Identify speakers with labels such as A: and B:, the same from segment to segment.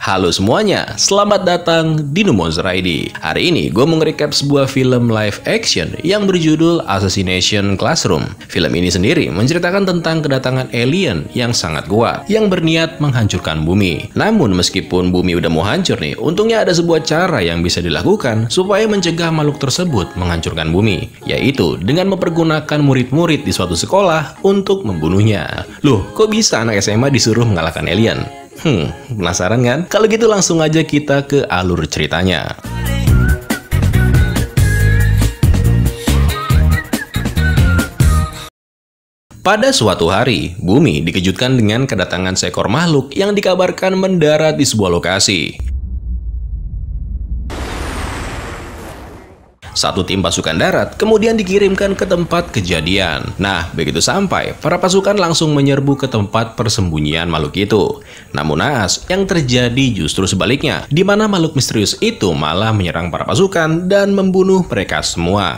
A: Halo semuanya, selamat datang di Numonster ID. Hari ini gue mau nge-recap sebuah film live action yang berjudul Assassination Classroom. Film ini sendiri menceritakan tentang kedatangan alien yang sangat kuat, yang berniat menghancurkan bumi. Namun meskipun bumi udah mau hancur nih, untungnya ada sebuah cara yang bisa dilakukan supaya mencegah makhluk tersebut menghancurkan bumi, yaitu dengan mempergunakan murid-murid di suatu sekolah untuk membunuhnya. Loh, kok bisa anak SMA disuruh mengalahkan alien? Penasaran kan? Kalau gitu langsung aja kita ke alur ceritanya. Pada suatu hari, bumi dikejutkan dengan kedatangan seekor makhluk yang dikabarkan mendarat di sebuah lokasi. Satu tim pasukan darat kemudian dikirimkan ke tempat kejadian. Nah, begitu sampai, para pasukan langsung menyerbu ke tempat persembunyian makhluk itu. Namun naas, yang terjadi justru sebaliknya, di mana makhluk misterius itu malah menyerang para pasukan dan membunuh mereka semua.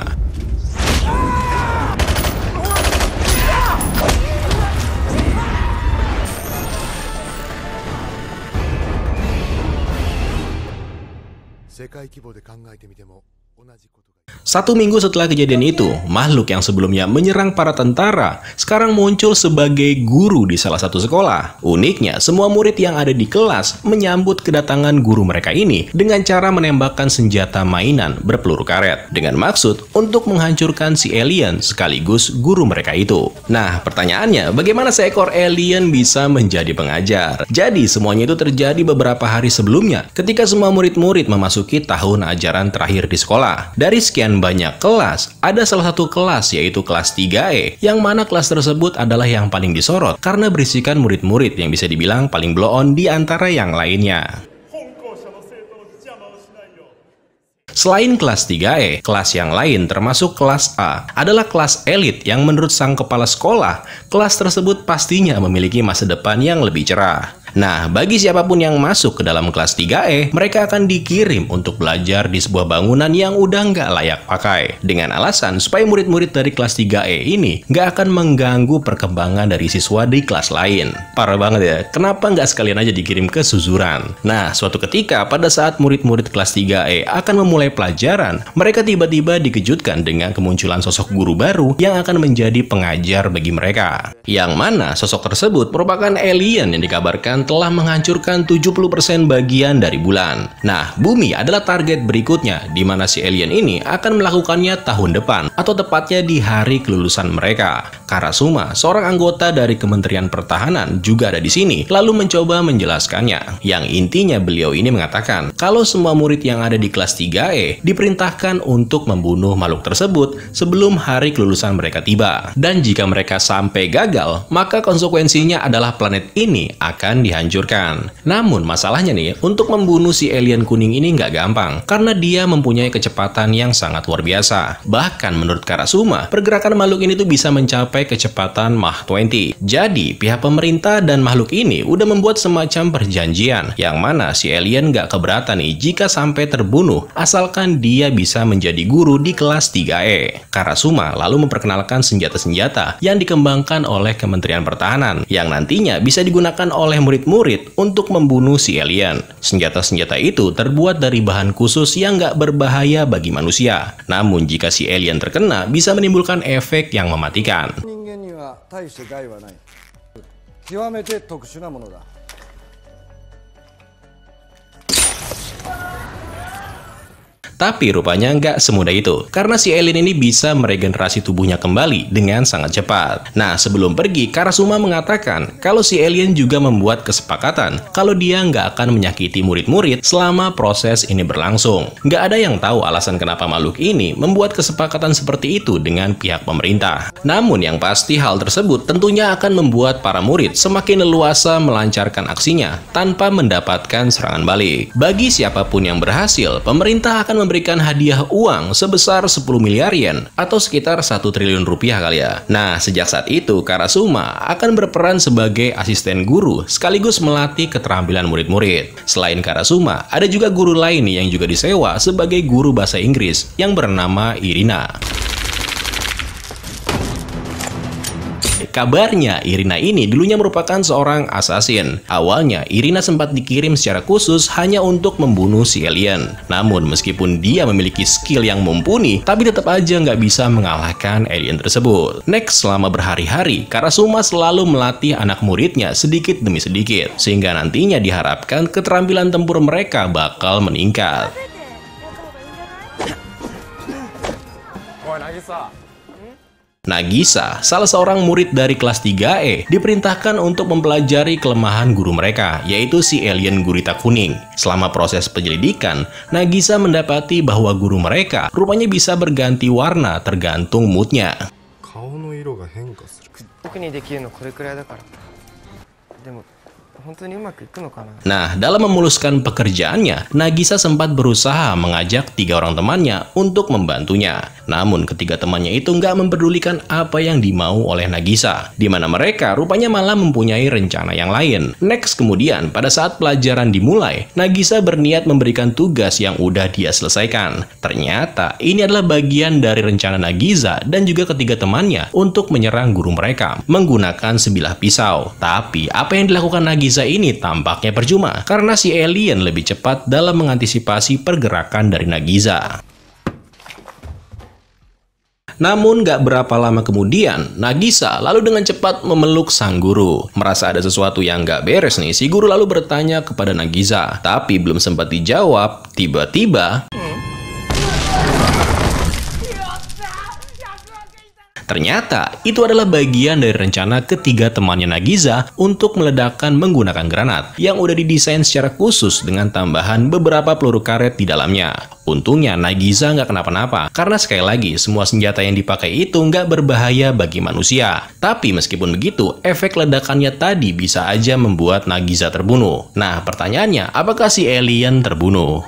A: Satu minggu setelah kejadian itu, makhluk yang sebelumnya menyerang para tentara sekarang muncul sebagai guru di salah satu sekolah. Uniknya, semua murid yang ada di kelas menyambut kedatangan guru mereka ini dengan cara menembakkan senjata mainan berpeluru karet dengan maksud untuk menghancurkan si alien sekaligus guru mereka itu. Nah, pertanyaannya, bagaimana seekor alien bisa menjadi pengajar? Jadi, semuanya itu terjadi beberapa hari sebelumnya ketika semua murid-murid memasuki tahun ajaran terakhir di sekolah. Dari sekian banyak kelas, ada salah satu kelas yaitu kelas 3E, yang mana kelas tersebut adalah yang paling disorot karena berisikan murid-murid yang bisa dibilang paling blow on di antara yang lainnya. Selain kelas 3E, kelas yang lain termasuk kelas A adalah kelas elit yang menurut sang kepala sekolah, kelas tersebut pastinya memiliki masa depan yang lebih cerah. Nah, bagi siapapun yang masuk ke dalam kelas 3E, mereka akan dikirim untuk belajar di sebuah bangunan yang udah nggak layak pakai. Dengan alasan supaya murid-murid dari kelas 3E ini nggak akan mengganggu perkembangan dari siswa di kelas lain. Parah banget ya, kenapa nggak sekalian aja dikirim ke suzuran? Nah, suatu ketika pada saat murid-murid kelas 3E akan memulai pelajaran, mereka tiba-tiba dikejutkan dengan kemunculan sosok guru baru yang akan menjadi pengajar bagi mereka. Yang mana sosok tersebut merupakan alien yang dikabarkan telah menghancurkan 70% bagian dari bulan. Nah, bumi adalah target berikutnya, di mana si alien ini akan melakukannya tahun depan, atau tepatnya di hari kelulusan mereka. Karasuma, seorang anggota dari Kementerian Pertahanan, juga ada di sini, lalu mencoba menjelaskannya. Yang intinya beliau ini mengatakan, kalau semua murid yang ada di kelas 3E diperintahkan untuk membunuh makhluk tersebut sebelum hari kelulusan mereka tiba. Dan jika mereka sampai gagal, maka konsekuensinya adalah planet ini akan dihancurkan. Namun masalahnya nih, untuk membunuh si alien kuning ini nggak gampang, karena dia mempunyai kecepatan yang sangat luar biasa. Bahkan menurut Karasuma, pergerakan makhluk ini tuh bisa mencapai kecepatan Mach 20. Jadi, pihak pemerintah dan makhluk ini udah membuat semacam perjanjian, yang mana si alien nggak keberatan nih jika sampai terbunuh, asalkan dia bisa menjadi guru di kelas 3E. Karasuma lalu memperkenalkan senjata-senjata yang dikembangkan oleh Kementerian Pertahanan, yang nantinya bisa digunakan oleh murid-murid untuk membunuh si alien. Senjata-senjata itu terbuat dari bahan khusus yang nggak berbahaya bagi manusia. Namun jika si alien terkena, bisa menimbulkan efek yang mematikan. Tapi rupanya nggak semudah itu, karena si alien ini bisa meregenerasi tubuhnya kembali dengan sangat cepat. Nah, sebelum pergi, Karasuma mengatakan kalau si alien juga membuat kesepakatan kalau dia nggak akan menyakiti murid-murid selama proses ini berlangsung. Nggak ada yang tahu alasan kenapa makhluk ini membuat kesepakatan seperti itu dengan pihak pemerintah. Namun yang pasti hal tersebut tentunya akan membuat para murid semakin leluasa melancarkan aksinya tanpa mendapatkan serangan balik. Bagi siapapun yang berhasil, pemerintah akan memberikan hadiah uang sebesar 10 miliar yen atau sekitar 1 triliun rupiah kali ya. Nah, sejak saat itu Karasuma akan berperan sebagai asisten guru sekaligus melatih keterampilan murid-murid. Selain Karasuma, ada juga guru lain yang juga disewa sebagai guru bahasa Inggris yang bernama Irina. Kabarnya, Irina ini dulunya merupakan seorang assassin. Awalnya, Irina sempat dikirim secara khusus hanya untuk membunuh si alien. Namun, meskipun dia memiliki skill yang mumpuni, tapi tetap aja nggak bisa mengalahkan alien tersebut. Next, selama berhari-hari, Karasuma selalu melatih anak muridnya sedikit demi sedikit, sehingga nantinya diharapkan keterampilan tempur mereka bakal meningkat. Nagisa, salah seorang murid dari kelas 3E, diperintahkan untuk mempelajari kelemahan guru mereka, yaitu si alien gurita kuning. Selama proses penyelidikan, Nagisa mendapati bahwa guru mereka rupanya bisa berganti warna tergantung moodnya. Nah, dalam memuluskan pekerjaannya, Nagisa sempat berusaha mengajak 3 orang temannya untuk membantunya. Namun, ketiga temannya itu nggak mempedulikan apa yang dimau oleh Nagisa, di mana mereka rupanya malah mempunyai rencana yang lain. Next, kemudian, pada saat pelajaran dimulai, Nagisa berniat memberikan tugas yang udah dia selesaikan. Ternyata, ini adalah bagian dari rencana Nagisa dan juga ketiga temannya untuk menyerang guru mereka menggunakan sebilah pisau. Tapi, apa yang dilakukan Nagisa ini tampaknya percuma, karena si alien lebih cepat dalam mengantisipasi pergerakan dari Nagisa. Namun gak berapa lama kemudian, Nagisa lalu dengan cepat memeluk sang guru. Merasa ada sesuatu yang gak beres nih, si guru lalu bertanya kepada Nagisa. Tapi belum sempat dijawab, tiba-tiba ternyata itu adalah bagian dari rencana ketiga temannya Nagisa untuk meledakkan menggunakan granat yang udah didesain secara khusus dengan tambahan beberapa peluru karet di dalamnya. Untungnya Nagisa nggak kenapa-napa, karena sekali lagi semua senjata yang dipakai itu nggak berbahaya bagi manusia. Tapi meskipun begitu, efek ledakannya tadi bisa aja membuat Nagisa terbunuh. Nah, pertanyaannya, apakah si alien terbunuh?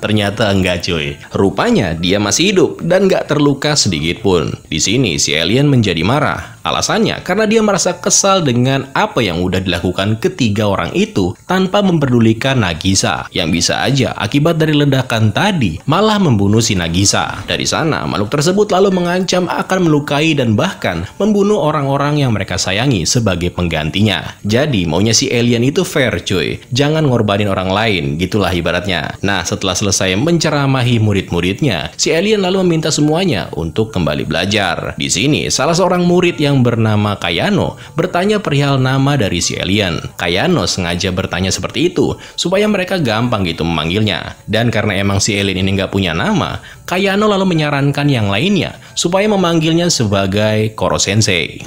A: Ternyata enggak cuy. Rupanya dia masih hidup dan nggak terluka sedikit pun. Di sini si alien menjadi marah. Alasannya karena dia merasa kesal dengan apa yang udah dilakukan ketiga orang itu tanpa memperdulikan Nagisa, yang bisa aja akibat dari ledakan tadi malah membunuh si Nagisa. Dari sana makhluk tersebut lalu mengancam akan melukai dan bahkan membunuh orang-orang yang mereka sayangi sebagai penggantinya. Jadi maunya si alien itu fair cuy, jangan ngorbanin orang lain, gitulah ibaratnya. Nah, setelah selesai menceramahi murid-muridnya, si alien lalu meminta semuanya untuk kembali belajar. Di sini salah seorang murid yang bernama Kayano bertanya perihal nama dari si alien. Kayano sengaja bertanya seperti itu supaya mereka gampang gitu memanggilnya. Dan karena emang si alien ini nggak punya nama, Kayano lalu menyarankan yang lainnya supaya memanggilnya sebagai Koro Sensei.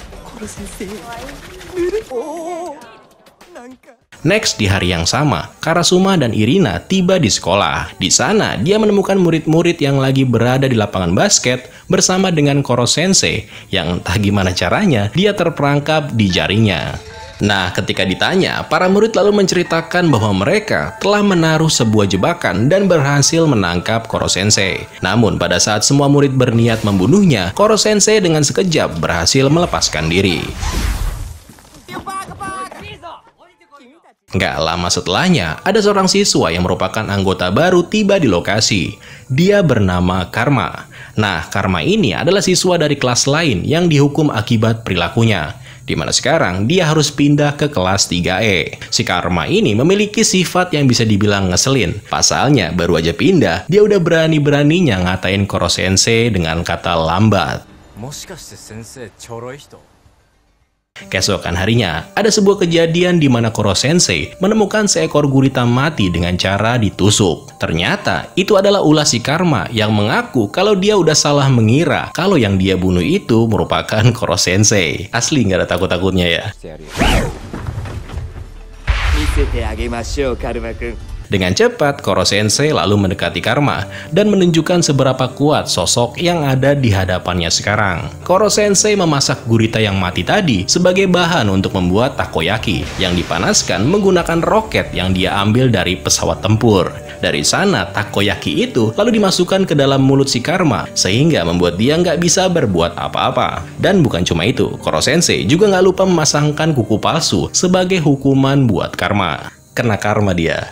A: Next, di hari yang sama, Karasuma dan Irina tiba di sekolah. Di sana, dia menemukan murid-murid yang lagi berada di lapangan basket bersama dengan Koro Sensei, yang entah gimana caranya, dia terperangkap di jaringnya. Nah, ketika ditanya, para murid lalu menceritakan bahwa mereka telah menaruh sebuah jebakan dan berhasil menangkap Koro Sensei. Namun, pada saat semua murid berniat membunuhnya, Koro Sensei dengan sekejap berhasil melepaskan diri. Nggak lama setelahnya, ada seorang siswa yang merupakan anggota baru tiba di lokasi. Dia bernama Karma. Nah, Karma ini adalah siswa dari kelas lain yang dihukum akibat perilakunya, di mana sekarang dia harus pindah ke kelas 3E. Si Karma ini memiliki sifat yang bisa dibilang ngeselin. Pasalnya, baru aja pindah, dia udah berani-beraninya ngatain Koro Sensei dengan kata lambat. Keesokan harinya, ada sebuah kejadian di mana Koro Sensei menemukan seekor gurita mati dengan cara ditusuk. Ternyata, itu adalah ulah si Karma yang mengaku kalau dia udah salah mengira kalau yang dia bunuh itu merupakan Koro Sensei. Asli nggak ada takut-takutnya ya. Dengan cepat, Koro Sensei lalu mendekati Karma dan menunjukkan seberapa kuat sosok yang ada di hadapannya sekarang. Koro Sensei memasak gurita yang mati tadi sebagai bahan untuk membuat takoyaki yang dipanaskan menggunakan roket yang dia ambil dari pesawat tempur. Dari sana, takoyaki itu lalu dimasukkan ke dalam mulut si Karma sehingga membuat dia nggak bisa berbuat apa-apa. Dan bukan cuma itu, Koro Sensei juga nggak lupa memasangkan kuku palsu sebagai hukuman buat Karma. Kena karma dia.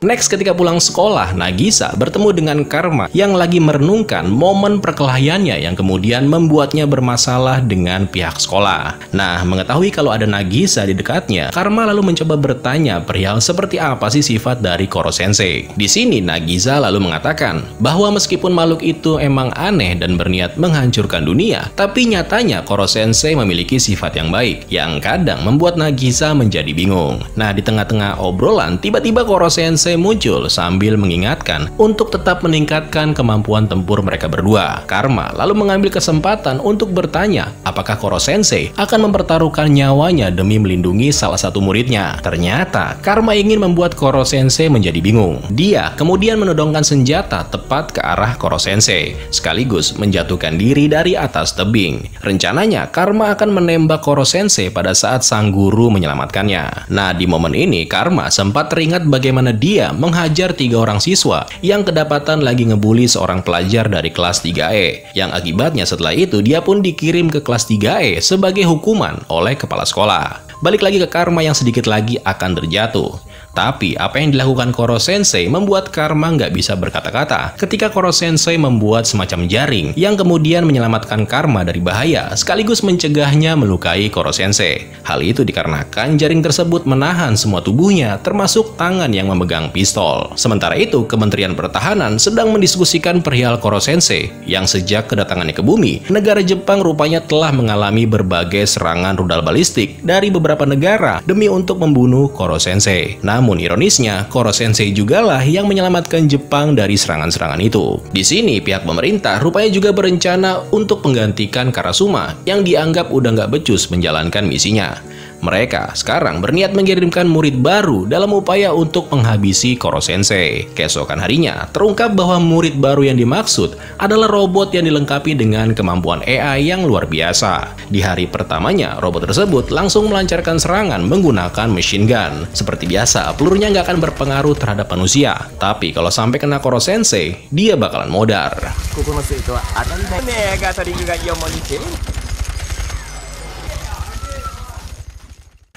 A: Next, ketika pulang sekolah, Nagisa bertemu dengan Karma yang lagi merenungkan momen perkelahiannya yang kemudian membuatnya bermasalah dengan pihak sekolah. Nah, mengetahui kalau ada Nagisa di dekatnya, Karma lalu mencoba bertanya perihal seperti apa sih sifat dari Koro Sensei. Di sini Nagisa lalu mengatakan bahwa meskipun makhluk itu emang aneh dan berniat menghancurkan dunia, tapi nyatanya Koro Sensei memiliki sifat yang baik, yang kadang membuat Nagisa menjadi bingung. Nah, di tengah-tengah obrolan, tiba-tiba Koro Sensei muncul sambil mengingatkan untuk tetap meningkatkan kemampuan tempur mereka berdua. Karma lalu mengambil kesempatan untuk bertanya apakah Koro Sensei akan mempertaruhkan nyawanya demi melindungi salah satu muridnya. Ternyata Karma ingin membuat Koro Sensei menjadi bingung. Dia kemudian menodongkan senjata tepat ke arah Koro Sensei, sekaligus menjatuhkan diri dari atas tebing. Rencananya Karma akan menembak Koro Sensei pada saat sang guru menyelamatkannya. Nah, di momen ini Karma sempat teringat bagaimana dia menghajar 3 orang siswa yang kedapatan lagi ngebully seorang pelajar dari kelas 3E, yang akibatnya setelah itu dia pun dikirim ke kelas 3E sebagai hukuman oleh kepala sekolah. Balik lagi ke Karma yang sedikit lagi akan terjatuh. Tapi apa yang dilakukan Koro Sensei membuat Karma nggak bisa berkata-kata ketika Koro Sensei membuat semacam jaring yang kemudian menyelamatkan Karma dari bahaya sekaligus mencegahnya melukai Koro Sensei. Hal itu dikarenakan jaring tersebut menahan semua tubuhnya termasuk tangan yang memegang pistol. Sementara itu, Kementerian Pertahanan sedang mendiskusikan perihal Koro Sensei yang sejak kedatangannya ke bumi, negara Jepang rupanya telah mengalami berbagai serangan rudal balistik dari beberapa negara demi untuk membunuh Koro Sensei. Namun ironisnya, Koro Sensei jugalah yang menyelamatkan Jepang dari serangan-serangan itu. Di sini, pihak pemerintah rupanya juga berencana untuk menggantikan Karasuma yang dianggap udah nggak becus menjalankan misinya. Mereka sekarang berniat mengirimkan murid baru dalam upaya untuk menghabisi Koro Sensei. Keesokan harinya, terungkap bahwa murid baru yang dimaksud adalah robot yang dilengkapi dengan kemampuan AI yang luar biasa. Di hari pertamanya, robot tersebut langsung melancarkan serangan menggunakan machine gun. Seperti biasa, pelurunya nggak akan berpengaruh terhadap manusia. Tapi kalau sampai kena Koro Sensei, dia bakalan modar.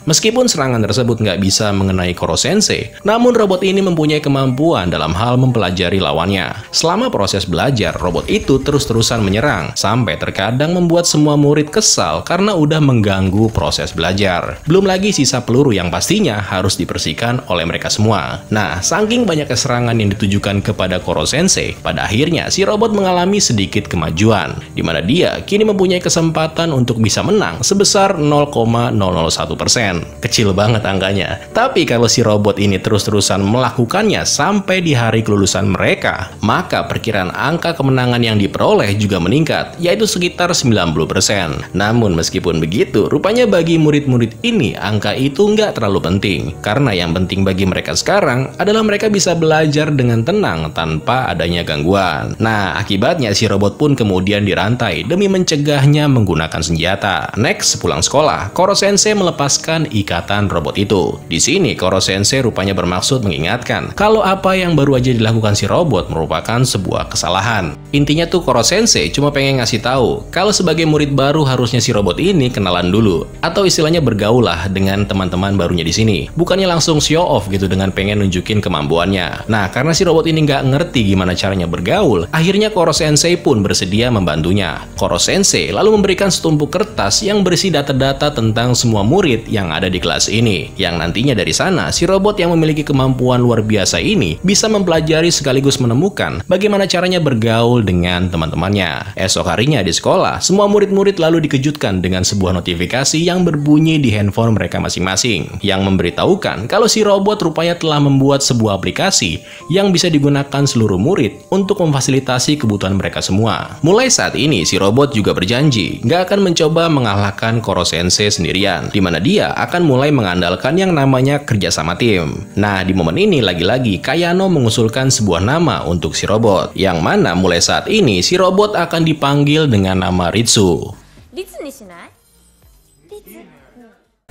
A: Meskipun serangan tersebut nggak bisa mengenai Koro Sensei, namun robot ini mempunyai kemampuan dalam hal mempelajari lawannya. Selama proses belajar, robot itu terus-terusan menyerang, sampai terkadang membuat semua murid kesal karena udah mengganggu proses belajar. Belum lagi sisa peluru yang pastinya harus dibersihkan oleh mereka semua. Nah, saking banyaknya serangan yang ditujukan kepada Koro Sensei, pada akhirnya si robot mengalami sedikit kemajuan, di mana dia kini mempunyai kesempatan untuk bisa menang sebesar 0,001%. Kecil banget angkanya. Tapi kalau si robot ini terus-terusan melakukannya sampai di hari kelulusan mereka, maka perkiraan angka kemenangan yang diperoleh juga meningkat, yaitu sekitar 90%. Namun meskipun begitu, rupanya bagi murid-murid ini angka itu nggak terlalu penting, karena yang penting bagi mereka sekarang adalah mereka bisa belajar dengan tenang tanpa adanya gangguan. Nah, akibatnya si robot pun kemudian dirantai demi mencegahnya menggunakan senjata. Next, pulang sekolah, Koro Sensei melepaskan ikatan robot itu. Di sini Koro Sensei rupanya bermaksud mengingatkan kalau apa yang baru aja dilakukan si robot merupakan sebuah kesalahan. Intinya tuh Koro Sensei cuma pengen ngasih tahu kalau sebagai murid baru harusnya si robot ini kenalan dulu, atau istilahnya bergaul lah dengan teman-teman barunya di sini. Bukannya langsung show off gitu dengan pengen nunjukin kemampuannya. Nah, karena si robot ini nggak ngerti gimana caranya bergaul, akhirnya Koro Sensei pun bersedia membantunya. Koro Sensei lalu memberikan setumpuk kertas yang berisi data-data tentang semua murid yang ada di kelas ini, yang nantinya dari sana si robot yang memiliki kemampuan luar biasa ini bisa mempelajari sekaligus menemukan bagaimana caranya bergaul dengan teman-temannya. Esok harinya di sekolah, semua murid-murid lalu dikejutkan dengan sebuah notifikasi yang berbunyi di handphone mereka masing-masing, yang memberitahukan kalau si robot rupanya telah membuat sebuah aplikasi yang bisa digunakan seluruh murid untuk memfasilitasi kebutuhan mereka semua. Mulai saat ini si robot juga berjanji nggak akan mencoba mengalahkan Koro Sensei sendirian, di mana dia akan mulai mengandalkan yang namanya kerjasama tim. Nah, di momen ini lagi-lagi Kayano mengusulkan sebuah nama untuk si robot, yang mana mulai saat ini si robot akan dipanggil dengan nama Ritsu.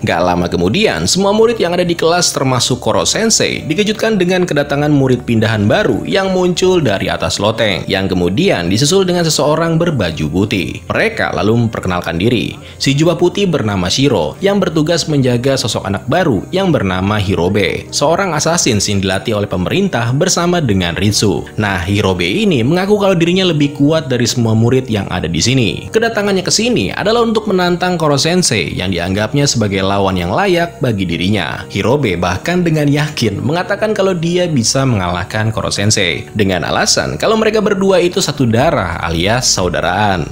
A: Gak lama kemudian, semua murid yang ada di kelas termasuk Koro Sensei dikejutkan dengan kedatangan murid pindahan baru yang muncul dari atas loteng, yang kemudian disusul dengan seseorang berbaju putih. Mereka lalu memperkenalkan diri. Si jubah putih bernama Shiro, yang bertugas menjaga sosok anak baru yang bernama Hirobe, seorang assassin yang dilatih oleh pemerintah bersama dengan Ritsu. Nah, Hirobe ini mengaku kalau dirinya lebih kuat dari semua murid yang ada di sini. Kedatangannya ke sini adalah untuk menantang Koro Sensei yang dianggapnya sebagai lawan yang layak bagi dirinya. Hirobe bahkan dengan yakin mengatakan kalau dia bisa mengalahkan Koro Sensei dengan alasan kalau mereka berdua itu satu darah alias saudaraan.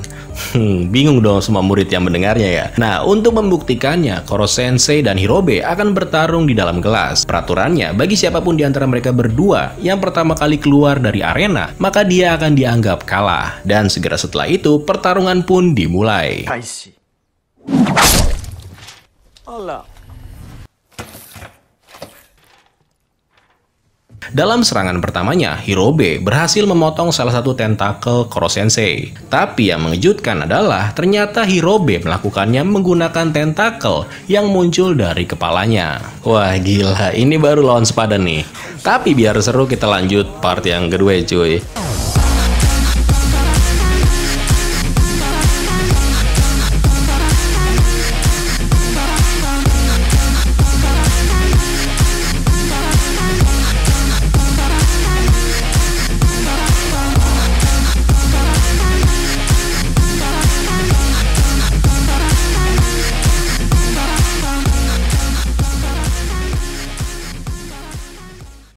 A: Bingung dong semua murid yang mendengarnya ya. Nah, untuk membuktikannya, Koro Sensei dan Hirobe akan bertarung di dalam kelas. Peraturannya, bagi siapapun di antara mereka berdua yang pertama kali keluar dari arena, maka dia akan dianggap kalah. Dan segera setelah itu, pertarungan pun dimulai. Dalam serangan pertamanya, Hirobe berhasil memotong salah satu tentakel Koro Sensei. Tapi yang mengejutkan adalah ternyata Hirobe melakukannya menggunakan tentakel yang muncul dari kepalanya. Wah gila, ini baru lawan sepadan nih. Tapi biar seru kita lanjut part yang kedua cuy.